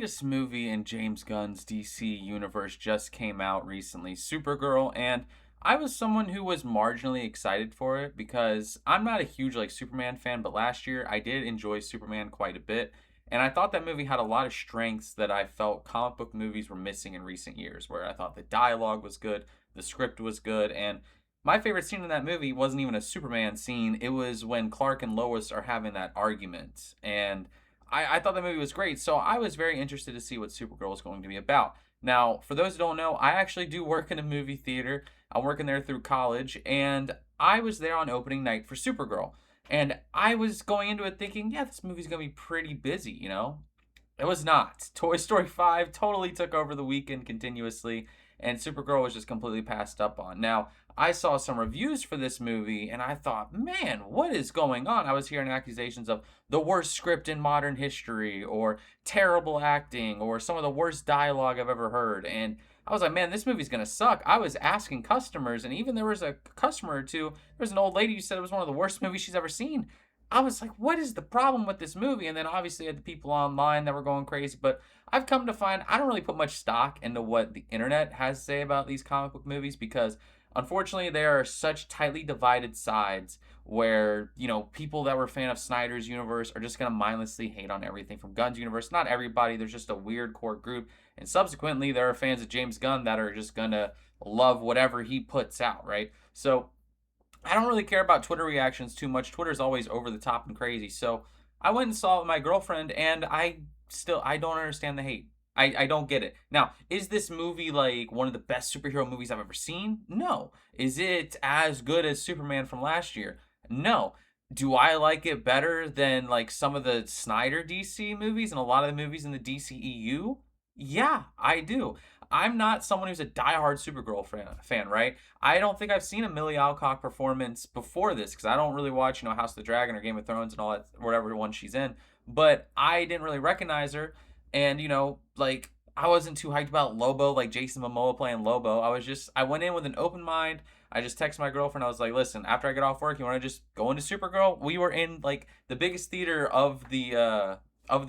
latest movie in James Gunn's DC universe just came out recently, Supergirl, and I was someone who was marginally excited for it because I'm not a huge Superman fan, but last year I did enjoy Superman quite a bit, and I thought that movie had a lot of strengths that I felt comic book movies were missing in recent years, where I thought the dialogue was good, the script was good, and my favorite scene in that movie wasn't even a Superman scene. It was when Clark and Lois are having that argument. And I thought the movie was great, so I was very interested to see what Supergirl was going to be about. Now, for those who don't know, I actually do work in a movie theater. I'm working there through college, and I was there on opening night for Supergirl. And I was going into it thinking, yeah, this movie's going to be pretty busy, you know? It was not. Toy Story 5 totally took over the weekend continuously, and Supergirl was just completely passed up on. Now, I saw some reviews for this movie, and I thought, man, what is going on? I was hearing accusations of the worst script in modern history, or terrible acting, or some of the worst dialogue I've ever heard. And I was like, man, this movie's gonna suck. I was asking customers, and even there was a customer or two, there was an old lady who said it was one of the worst movies she's ever seen. I was like, what is the problem with this movie? And then obviously I had the people online that were going crazy. But I've come to find I don't really put much stock into what the internet has to say about these comic book movies because unfortunately there are such tightly divided sides where, people that were a fan of Snyder's universe are just gonna mindlessly hate on everything from Gunn's universe. Not everybody, there's just a weird core group. And subsequently there are fans of James Gunn that are just gonna love whatever he puts out, right? So I don't really care about Twitter reactions too much. Twitter's always over the top and crazy. So I went and saw it with my girlfriend, and I don't understand the hate. I don't get it. Now, is this movie like one of the best superhero movies I've ever seen? No. Is it as good as Superman from last year? No. Do I like it better than like some of the Snyder DC movies and a lot of the movies in the DCEU? Yeah, I do. I'm not someone who's a diehard Supergirl fan, right? I don't think I've seen a Millie Alcock performance before this because I don't really watch, House of the Dragon or Game of Thrones and all that, whatever one she's in. But I didn't really recognize her, and I wasn't too hyped about Lobo, like Jason Momoa playing Lobo. I went in with an open mind. I just texted my girlfriend. I was like, listen, after I get off work, you want to just go into Supergirl? We were in like the biggest theater of the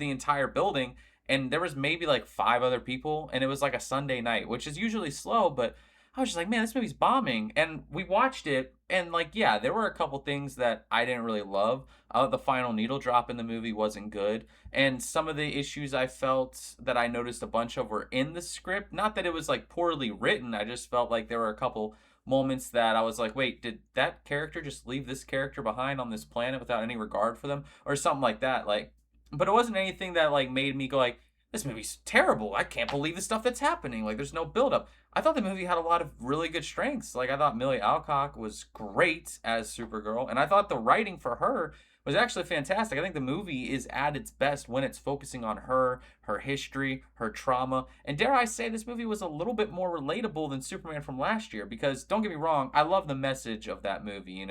entire building, and there was maybe like five other people, and it was like a Sunday night, which is usually slow, but I was just like, man, this movie's bombing. And we watched it, and like, yeah, there were a couple things that I didn't really love. The final needle drop in the movie wasn't good, and some of the issues I felt that I noticed a bunch of were in the script. Not that it was like poorly written, I just felt like there were a couple moments that I was like, wait, did that character just leave this character behind on this planet without any regard for them, or something like that? Like, but it wasn't anything that like made me go like, this movie's terrible. I can't believe the stuff that's happening. Like, there's no buildup. I thought the movie had a lot of really good strengths. Like, I thought Millie Alcock was great as Supergirl, and I thought the writing for her was actually fantastic. I think the movie is at its best when it's focusing on her, her history, her trauma. And dare I say, this movie was a little bit more relatable than Superman from last year because, don't get me wrong, I love the message of that movie,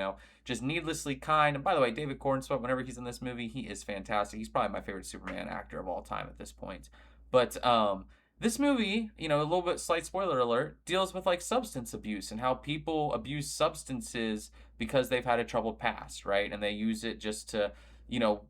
just needlessly kind. And by the way, David Cornswet, whenever he's in this movie, he is fantastic. He's probably my favorite Superman actor of all time at this point. But this movie, a little bit slight spoiler alert, deals with like substance abuse and how people abuse substances because they've had a troubled past, right? And they use it just to, you know,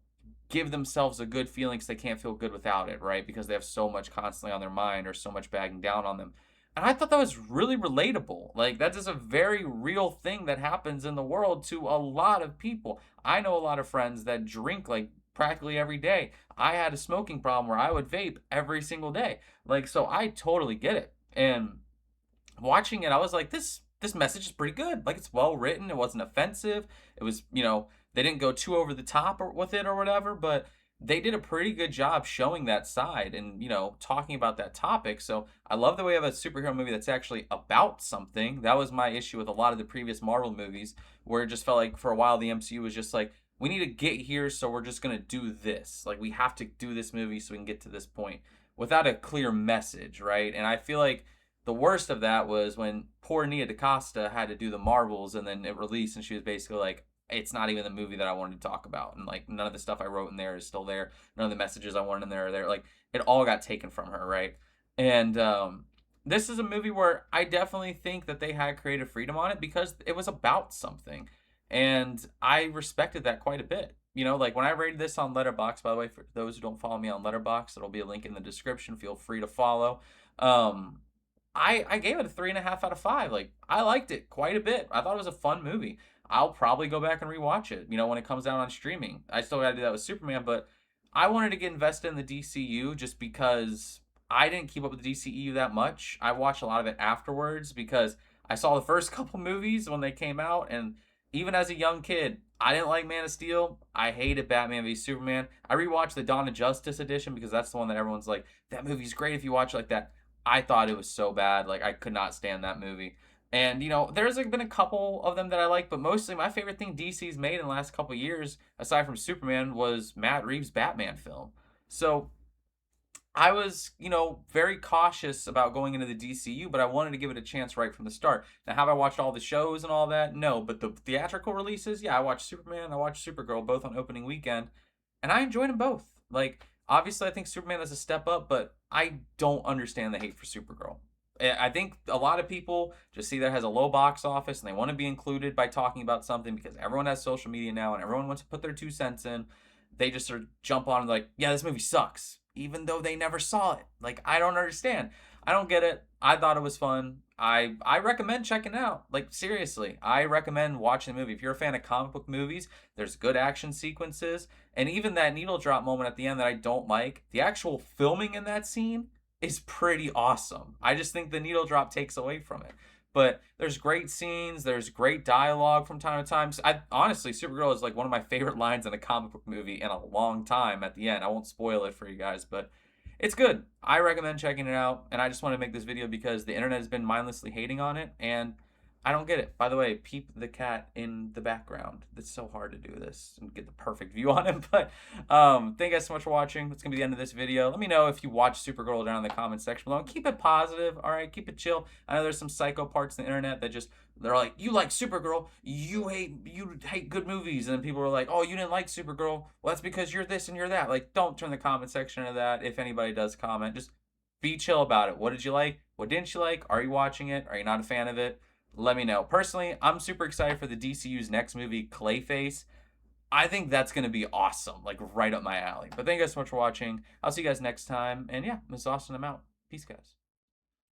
give themselves a good feeling because they can't feel good without it, right? Because they have so much constantly on their mind or so much bagging down on them. And I thought that was really relatable. Like, that is a very real thing that happens in the world to a lot of people. I know a lot of friends that drink like practically every day. I had a smoking problem where I would vape every single day. Like, so I totally get it. And watching it, I was like, this message is pretty good. Like, it's well written. It wasn't offensive. It was, they didn't go too over the top with it or whatever, but they did a pretty good job showing that side and, talking about that topic. So I love the way of a superhero movie that's actually about something. That was my issue with a lot of the previous Marvel movies, where it just felt like for a while the MCU was just like, we need to get here, so we're just going to do this. Like, we have to do this movie so we can get to this point without a clear message, right? And I feel like the worst of that was when poor Nia DaCosta had to do the Marvels, and then it released, and she was basically like, it's not even the movie that I wanted to talk about. And, like, none of the stuff I wrote in there is still there. None of the messages I wanted in there are there. Like, it all got taken from her, right? And this is a movie where I definitely think that they had creative freedom on it because it was about something. And I respected that quite a bit. Like when I rated this on Letterbox, by the way, for those who don't follow me on Letterbox, there'll be a link in the description. Feel free to follow. Um, I gave it a 3.5 out of 5. Like I liked it quite a bit. I thought it was a fun movie. I'll probably go back and rewatch it. When it comes out on streaming. I still got to do that with Superman, but I wanted to get invested in the DCU just because I didn't keep up with the DCU that much. I watched a lot of it afterwards because I saw the first couple movies when they came out, and even as a young kid, I didn't like Man of Steel. I hated Batman v Superman. I rewatched the Dawn of Justice edition because that's the one that everyone's like, that movie's great if you watch it like that. I thought it was so bad. Like I could not stand that movie. And there's like been a couple of them that I like, but mostly my favorite thing DC's made in the last couple years, aside from Superman, was Matt Reeves' Batman film. So I was, very cautious about going into the DCU, but I wanted to give it a chance right from the start. Now, have I watched all the shows and all that? No, but the theatrical releases, yeah, I watched Superman, I watched Supergirl, both on opening weekend, and I enjoyed them both. Like, obviously, I think Superman is a step up, but I don't understand the hate for Supergirl. I think a lot of people just see that has a low box office and they want to be included by talking about something because everyone has social media now and everyone wants to put their 2 cents in. They just sort of jump on and like, yeah, this movie sucks, even though they never saw it. Like, I don't understand. I don't get it. I thought it was fun. I recommend checking it out. Like, seriously, I recommend watching the movie. If you're a fan of comic book movies, there's good action sequences. And even that needle drop moment at the end that I don't like, the actual filming in that scene is pretty awesome. I just think the needle drop takes away from it. But there's great scenes, there's great dialogue from time to time. So I honestly, Supergirl is like one of my favorite lines in a comic book movie in a long time at the end. I won't spoil it for you guys, but it's good. I recommend checking it out, and I just want to make this video because the internet has been mindlessly hating on it, and I don't get it. By the way, peep the cat in the background. It's so hard to do this and get the perfect view on him. But thank you guys so much for watching. That's gonna be the end of this video. Let me know if you watch Supergirl down in the comment section below. And keep it positive, all right? Keep it chill. I know there's some psycho parts in the internet that just they're like, you like Supergirl, you hate good movies, and then people are like, oh, you didn't like Supergirl. Well, that's because you're this and you're that. Like, don't turn the comment section into that. If anybody does comment, just be chill about it. What did you like? What didn't you like? Are you watching it? Are you not a fan of it? Let me know. Personally, I'm super excited for the DCU's next movie, Clayface. I think that's going to be awesome, like right up my alley. But thank you guys so much for watching. I'll see you guys next time. And yeah, Miss Austin, I'm out. Peace, guys.